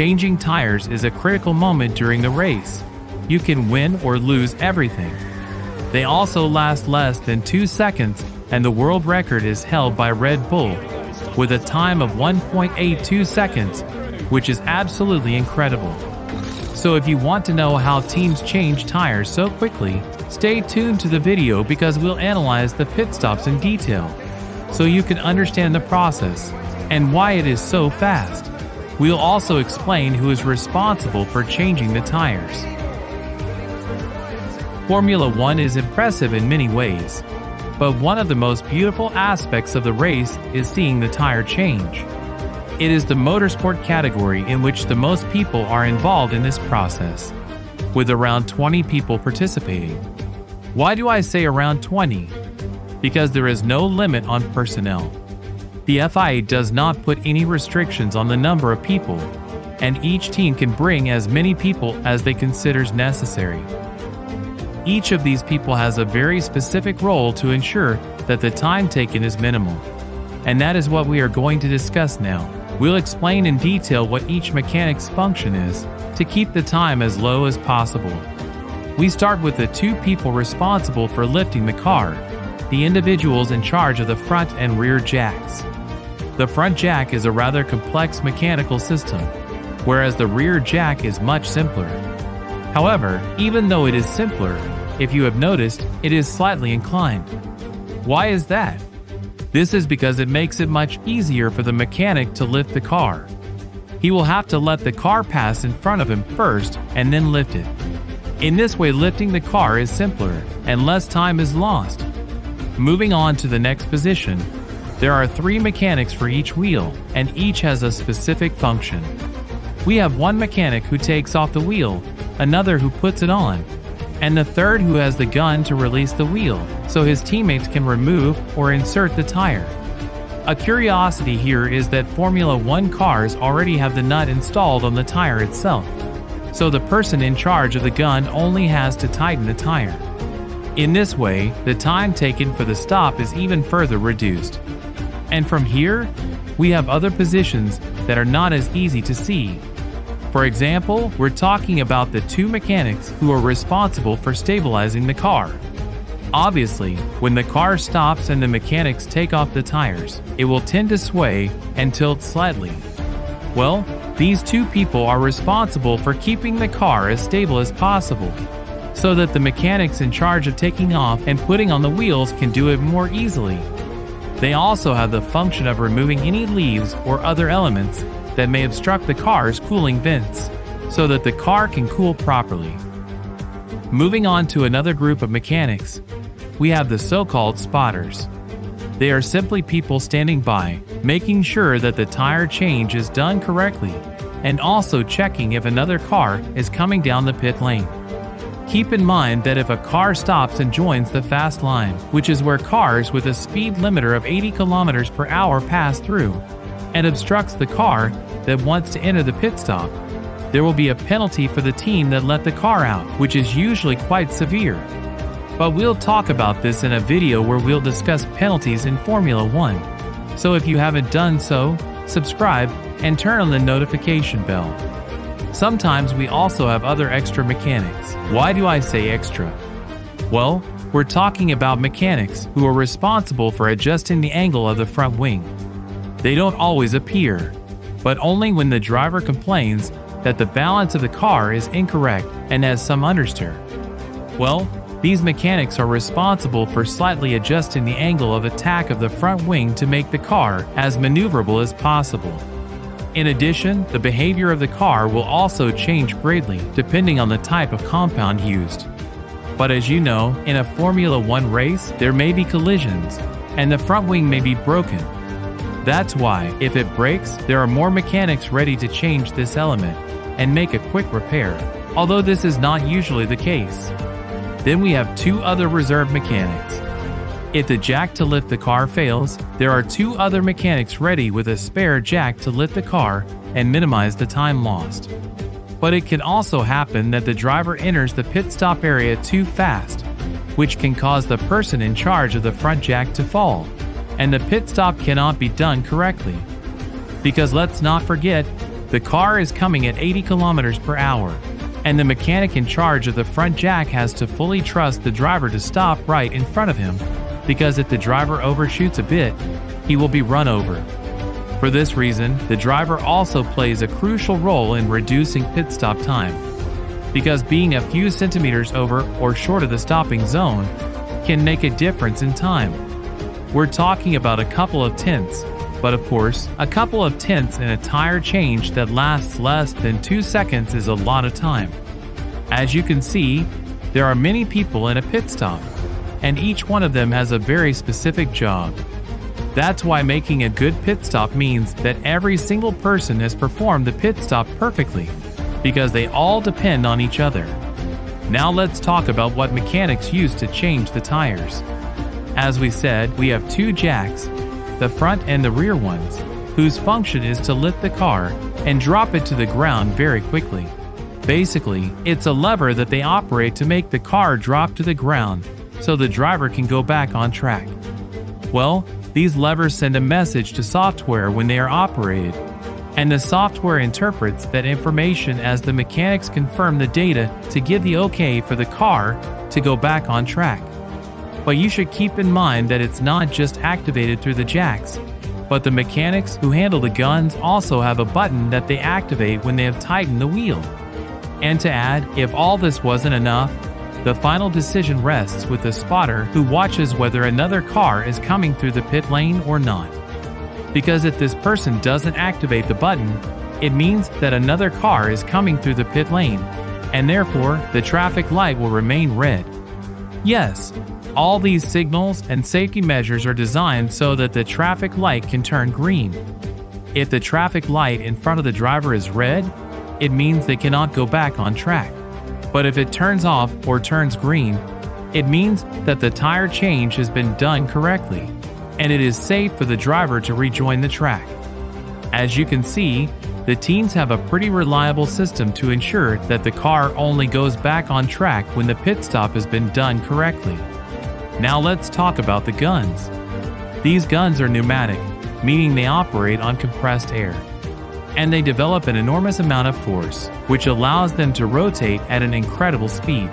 Changing tires is a critical moment during the race. You can win or lose everything. They also last less than 2 seconds, and the world record is held by Red Bull, with a time of 1.82 seconds, which is absolutely incredible. So if you want to know how teams change tires so quickly, stay tuned to the video because we'll analyze the pit stops in detail, so you can understand the process and why it is so fast. We'll also explain who is responsible for changing the tires. Formula One is impressive in many ways, but one of the most beautiful aspects of the race is seeing the tire change. It is the motorsport category in which the most people are involved in this process, with around 20 people participating. Why do I say around 20? Because there is no limit on personnel. The FIA does not put any restrictions on the number of people, and each team can bring as many people as they consider necessary. Each of these people has a very specific role to ensure that the time taken is minimal. And that is what we are going to discuss now. We'll explain in detail what each mechanic's function is to keep the time as low as possible. We start with the 2 people responsible for lifting the car, the individuals in charge of the front and rear jacks. The front jack is a rather complex mechanical system, whereas the rear jack is much simpler. However, even though it is simpler, if you have noticed, it is slightly inclined. Why is that? This is because it makes it much easier for the mechanic to lift the car. He will have to let the car pass in front of him first and then lift it. In this way, lifting the car is simpler and less time is lost. Moving on to the next position, there are 3 mechanics for each wheel, and each has a specific function. We have one mechanic who takes off the wheel, another who puts it on, and the third who has the gun to release the wheel, so his teammates can remove or insert the tire. A curiosity here is that Formula One cars already have the nut installed on the tire itself, so the person in charge of the gun only has to tighten the tire. In this way, the time taken for the stop is even further reduced. And from here, we have other positions that are not as easy to see. For example, we're talking about the 2 mechanics who are responsible for stabilizing the car. Obviously, when the car stops and the mechanics take off the tires, it will tend to sway and tilt slightly. Well, these 2 people are responsible for keeping the car as stable as possible, so that the mechanics in charge of taking off and putting on the wheels can do it more easily. They also have the function of removing any leaves or other elements that may obstruct the car's cooling vents, so that the car can cool properly. Moving on to another group of mechanics, we have the so-called spotters. They are simply people standing by, making sure that the tire change is done correctly, and also checking if another car is coming down the pit lane. Keep in mind that if a car stops and joins the fast line, which is where cars with a speed limiter of 80 km per hour pass through, and obstructs the car that wants to enter the pit stop, there will be a penalty for the team that let the car out, which is usually quite severe. But we'll talk about this in a video where we'll discuss penalties in Formula One. So if you haven't done so, subscribe and turn on the notification bell. Sometimes we also have other extra mechanics. Why do I say extra? Well, we're talking about mechanics who are responsible for adjusting the angle of the front wing. They don't always appear, but only when the driver complains that the balance of the car is incorrect and has some understeer. Well, these mechanics are responsible for slightly adjusting the angle of attack of the front wing to make the car as maneuverable as possible. In addition, the behavior of the car will also change greatly depending on the type of compound used. But as you know, in a Formula One race, there may be collisions, and the front wing may be broken. That's why, if it breaks, there are more mechanics ready to change this element and make a quick repair, although this is not usually the case. Then we have 2 other reserve mechanics. If the jack to lift the car fails, there are 2 other mechanics ready with a spare jack to lift the car and minimize the time lost. But it can also happen that the driver enters the pit stop area too fast, which can cause the person in charge of the front jack to fall, and the pit stop cannot be done correctly. Because let's not forget, The car is coming at 80 kilometers per hour, and the mechanic in charge of the front jack has to fully trust the driver to stop right in front of him, because if the driver overshoots a bit, he will be run over. For this reason, the driver also plays a crucial role in reducing pit stop time, because being a few centimeters over or short of the stopping zone can make a difference in time. We're talking about a couple of tenths, but of course, a couple of tenths in a tire change that lasts less than 2 seconds is a lot of time. As you can see, there are many people in a pit stop, and each one of them has a very specific job. That's why making a good pit stop means that every single person has performed the pit stop perfectly, because they all depend on each other. Now let's talk about what mechanics use to change the tires. As we said, we have 2 jacks, the front and the rear ones, whose function is to lift the car and drop it to the ground very quickly. Basically, it's a lever that they operate to make the car drop to the ground so the driver can go back on track. Well, these levers send a message to software when they are operated, and the software interprets that information as the mechanics confirm the data to give the okay for the car to go back on track. But you should keep in mind that it's not just activated through the jacks, but the mechanics who handle the guns also have a button that they activate when they have tightened the wheel. And to add, if all this wasn't enough, the final decision rests with the spotter who watches whether another car is coming through the pit lane or not. Because if this person doesn't activate the button, it means that another car is coming through the pit lane, and therefore the traffic light will remain red. Yes, all these signals and safety measures are designed so that the traffic light can turn green. If the traffic light in front of the driver is red, it means they cannot go back on track. But if it turns off or turns green, it means that the tire change has been done correctly, and it is safe for the driver to rejoin the track. As you can see, the teams have a pretty reliable system to ensure that the car only goes back on track when the pit stop has been done correctly. Now let's talk about the guns. These guns are pneumatic, meaning they operate on compressed air, and they develop an enormous amount of force, which allows them to rotate at an incredible speed.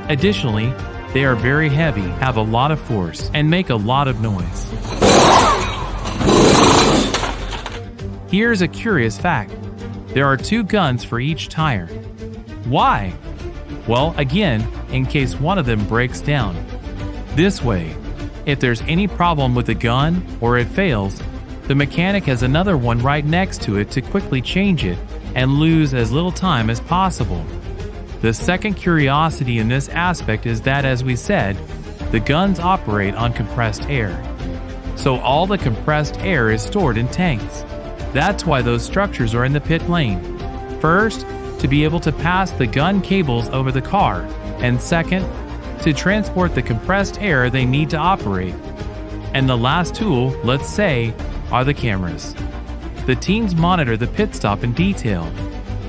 Additionally, they are very heavy, have a lot of force, and make a lot of noise. Here's a curious fact. There are 2 guns for each tire. Why? Well, again, in case one of them breaks down. This way, if there's any problem with the gun or it fails, the mechanic has another one right next to it to quickly change it and lose as little time as possible. The second curiosity in this aspect is that, as we said, the guns operate on compressed air. So all the compressed air is stored in tanks. That's why those structures are in the pit lane. First, to be able to pass the gun cables over the car, and second, to transport the compressed air they need to operate. And the last tool, let's say, are the cameras. The teams monitor the pit stop in detail,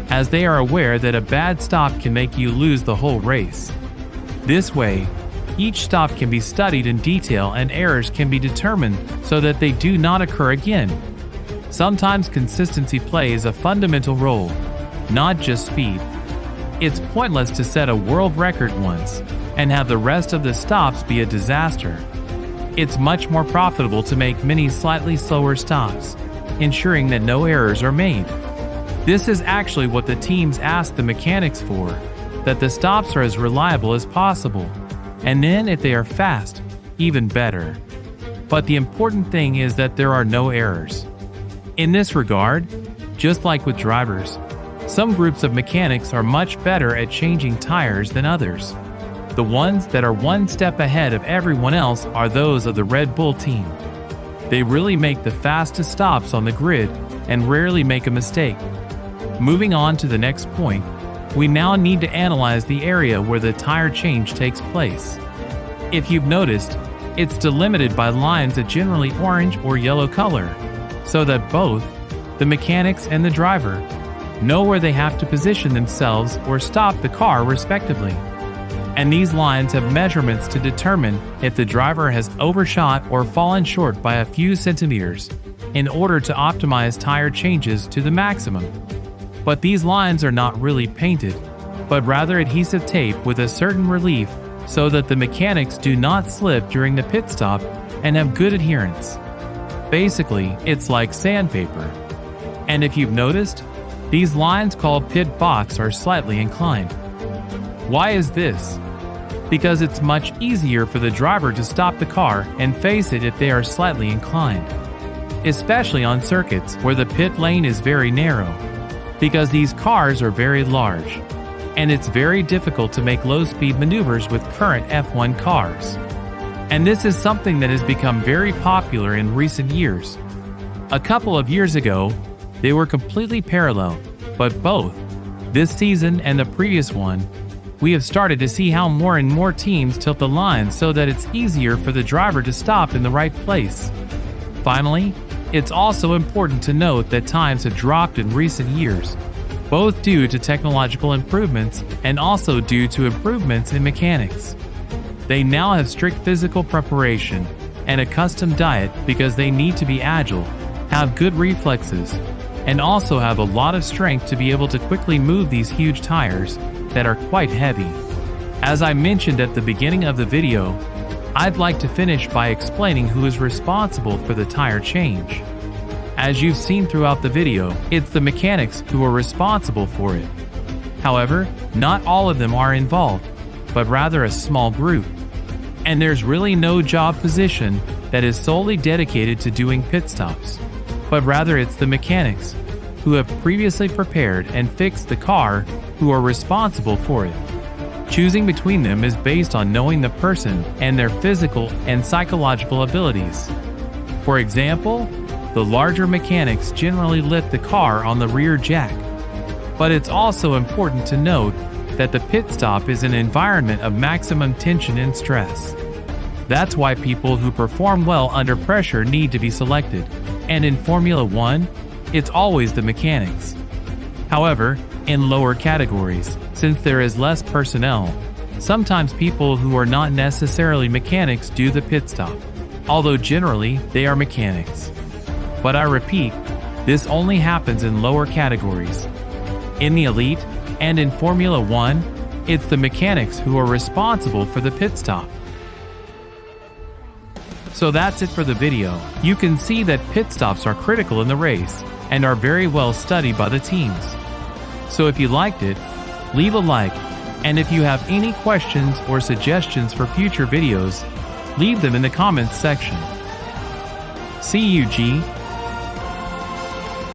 as they are aware that a bad stop can make you lose the whole race. This way, each stop can be studied in detail and errors can be determined so that they do not occur again. Sometimes consistency plays a fundamental role, not just speed. It's pointless to set a world record once and have the rest of the stops be a disaster. It's much more profitable to make many slightly slower stops, ensuring that no errors are made. This is actually what the teams ask the mechanics for, that the stops are as reliable as possible, and then if they are fast, even better. But the important thing is that there are no errors. In this regard, just like with drivers, some groups of mechanics are much better at changing tires than others. The ones that are one step ahead of everyone else are those of the Red Bull team. They really make the fastest stops on the grid and rarely make a mistake. Moving on to the next point, we now need to analyze the area where the tire change takes place. If you've noticed, it's delimited by lines of generally orange or yellow color, so that both the mechanics and the driver know where they have to position themselves or stop the car respectively. And these lines have measurements to determine if the driver has overshot or fallen short by a few centimeters. in order to optimize tire changes to the maximum. But these lines are not really painted, but rather adhesive tape with a certain relief so that the mechanics do not slip during the pit stop and have good adherence. Basically, it's like sandpaper. And if you've noticed, these lines called pit box are slightly inclined. Why is this? Because it's much easier for the driver to stop the car and face it if they are slightly inclined, especially on circuits where the pit lane is very narrow, because these cars are very large, and it's very difficult to make low-speed maneuvers with current F1 cars. And this is something that has become very popular in recent years. A couple of years ago, they were completely parallel, but both, this season and the previous one, we have started to see how more and more teams tilt the lines so that it's easier for the driver to stop in the right place. Finally, it's also important to note that times have dropped in recent years, both due to technological improvements and also due to improvements in mechanics. They now have strict physical preparation and a custom diet because they need to be agile, have good reflexes, and also have a lot of strength to be able to quickly move these huge tires that are quite heavy. As I mentioned at the beginning of the video, I'd like to finish by explaining who is responsible for the tire change. As you've seen throughout the video, it's the mechanics who are responsible for it. However, not all of them are involved, but rather a small group. And there's really no job position that is solely dedicated to doing pit stops, but rather it's the mechanics who have previously prepared and fixed the car who are responsible for it. Choosing between them is based on knowing the person and their physical and psychological abilities. For example, the larger mechanics generally lift the car on the rear jack. But it's also important to note that the pit stop is an environment of maximum tension and stress. That's why people who perform well under pressure need to be selected. And in Formula 1, it's always the mechanics. However, in lower categories, since there is less personnel, sometimes people who are not necessarily mechanics do the pit stop, although generally they are mechanics. But I repeat, this only happens in lower categories. In the Elite and in Formula 1, it's the mechanics who are responsible for the pit stop. So that's it for the video. You can see that pit stops are critical in the race and are very well studied by the teams. So if you liked it, leave a like, and if you have any questions or suggestions for future videos, leave them in the comments section. See you, G.